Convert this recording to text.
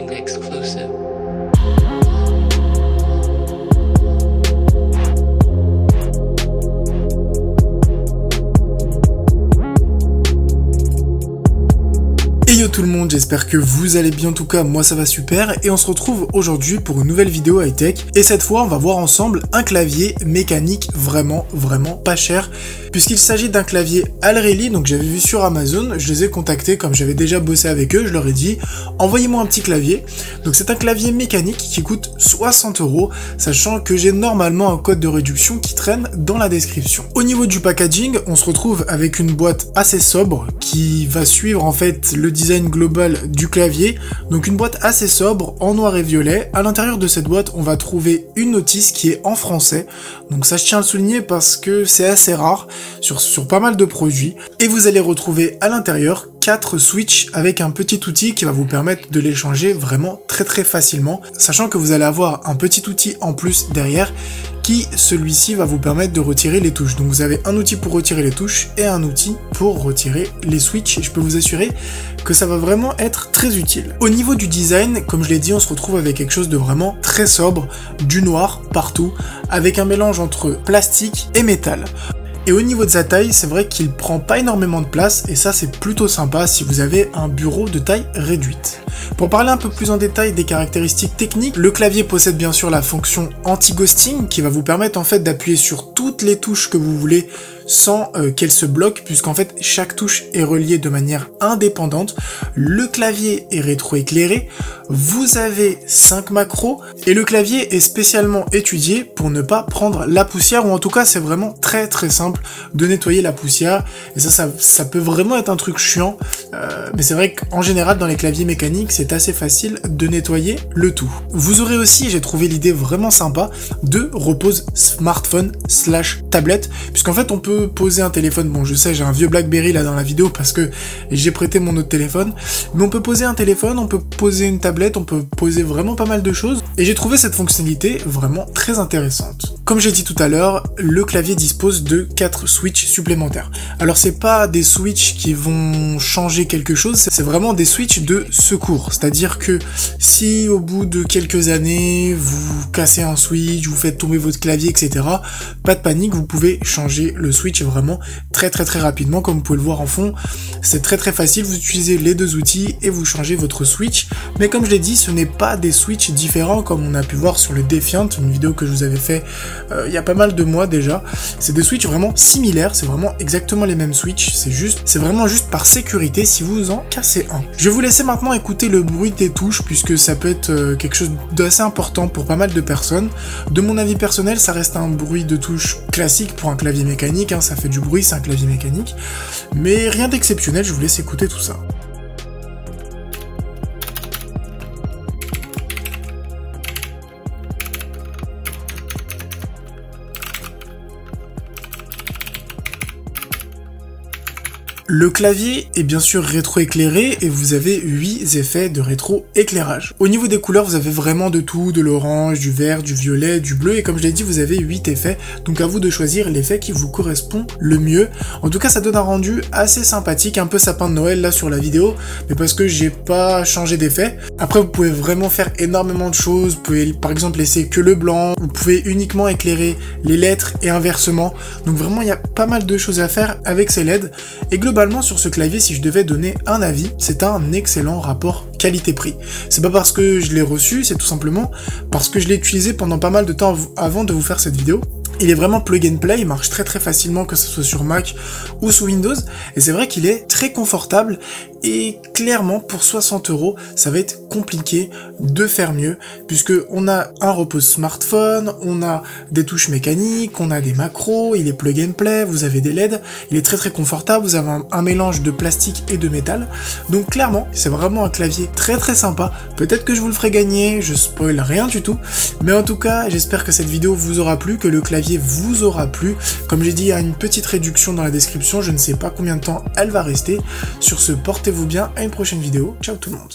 Gaming exclusive. Yo tout le monde, j'espère que vous allez bien, en tout cas moi ça va super et on se retrouve aujourd'hui pour une nouvelle vidéo high-tech et cette fois on va voir ensemble un clavier mécanique vraiment pas cher puisqu'il s'agit d'un clavier Alreli. Donc j'avais vu sur Amazon, je les ai contactés comme j'avais déjà bossé avec eux, je leur ai dit envoyez-moi un petit clavier. Donc c'est un clavier mécanique qui coûte 60 €, sachant que j'ai normalement un code de réduction qui traîne dans la description. Au niveau du packaging, on se retrouve avec une boîte assez sobre qui va suivre en fait le design global du clavier, donc une boîte assez sobre en noir et violet. À l'intérieur de cette boîte on va trouver une notice qui est en français, donc ça je tiens à le souligner parce que c'est assez rare sur pas mal de produits, et vous allez retrouver à l'intérieur 4 switches avec un petit outil qui va vous permettre de les changer vraiment très facilement, sachant que vous allez avoir un petit outil en plus derrière qui, celui-ci, va vous permettre de retirer les touches. Donc vous avez un outil pour retirer les touches et un outil pour retirer les switches, et je peux vous assurer que ça va vraiment être très utile. Au niveau du design, comme je l'ai dit, on se retrouve avec quelque chose de vraiment très sobre, du noir partout, avec un mélange entre plastique et métal. Et au niveau de sa taille, c'est vrai qu'il prend pas énormément de place, et ça c'est plutôt sympa si vous avez un bureau de taille réduite. Pour parler un peu plus en détail des caractéristiques techniques, le clavier possède bien sûr la fonction anti-ghosting qui va vous permettre en fait d'appuyer sur toutes les touches que vous voulez sans qu'elles se bloquent, puisqu'en fait chaque touche est reliée de manière indépendante. Le clavier est rétroéclairé, vous avez 5 macros, et le clavier est spécialement étudié pour ne pas prendre la poussière, ou en tout cas c'est vraiment très simple de nettoyer la poussière, et ça peut vraiment être un truc chiant, mais c'est vrai qu'en général dans les claviers mécaniques c'est assez facile de nettoyer le tout. Vous aurez aussi, j'ai trouvé l'idée vraiment sympa, de repose smartphone / tablette, puisqu'en fait on peut poser un téléphone. Bon, je sais, j'ai un vieux BlackBerry là dans la vidéo parce que j'ai prêté mon autre téléphone, mais on peut poser un téléphone, on peut poser une tablette, on peut poser vraiment pas mal de choses, et j'ai trouvé cette fonctionnalité vraiment très intéressante. Comme j'ai dit tout à l'heure, le clavier dispose de 4 switches supplémentaires. Alors c'est pas des switches qui vont changer quelque chose, c'est vraiment des switches de secours, c'est-à-dire que si au bout de quelques années vous cassez un switch, vous faites tomber votre clavier, etc., pas de panique, vous pouvez changer le switch vraiment très rapidement. Comme vous pouvez le voir en fond, c'est très facile, vous utilisez les deux outils et vous changez votre switch. Mais comme je l'ai dit, ce n'est pas des switches différents comme on a pu voir sur le Defiant, une vidéo que je vous avais fait il y a pas mal de mois déjà. C'est des switches vraiment similaires, c'est vraiment exactement les mêmes switches, c'est vraiment juste par sécurité si vous en cassez un. Je vais vous laisser maintenant écouter le bruit des touches, puisque ça peut être quelque chose d'assez important pour pas mal de personnes. De mon avis personnel, ça reste un bruit de touche classique pour un clavier mécanique, ça fait du bruit, c'est un clavier mécanique, mais rien d'exceptionnel, je vous laisse écouter tout ça. Le clavier est bien sûr rétroéclairé et vous avez 8 effets de rétroéclairage. Au niveau des couleurs, vous avez vraiment de tout, de l'orange, du vert, du violet, du bleu, et comme je l'ai dit, vous avez 8 effets, donc à vous de choisir l'effet qui vous correspond le mieux. En tout cas, ça donne un rendu assez sympathique, un peu sapin de Noël là sur la vidéo, mais parce que j'ai pas changé d'effet. Après, vous pouvez vraiment faire énormément de choses, vous pouvez par exemple laisser que le blanc, vous pouvez uniquement éclairer les lettres et inversement, donc vraiment il y a pas mal de choses à faire avec ces LED, et globalement sur ce clavier, si je devais donner un avis, c'est un excellent rapport qualité-prix. C'est pas parce que je l'ai reçu, c'est tout simplement parce que je l'ai utilisé pendant pas mal de temps avant de vous faire cette vidéo. Il est vraiment plug and play, il marche très facilement, que ce soit sur Mac ou sous Windows, et c'est vrai qu'il est très confortable, et clairement pour 60 €, ça va être compliqué de faire mieux, puisque on a un repose smartphone, on a des touches mécaniques, on a des macros, il est plug and play, vous avez des LED, il est très confortable, vous avez un mélange de plastique et de métal, donc clairement c'est vraiment un clavier très sympa. Peut-être que je vous le ferai gagner, je spoil rien du tout, mais en tout cas j'espère que cette vidéo vous aura plu, que le clavier vous aura plu. Comme j'ai dit, il y a une petite réduction dans la description, je ne sais pas combien de temps elle va rester. Sur ce, portez-vous bien, à une prochaine vidéo, ciao tout le monde.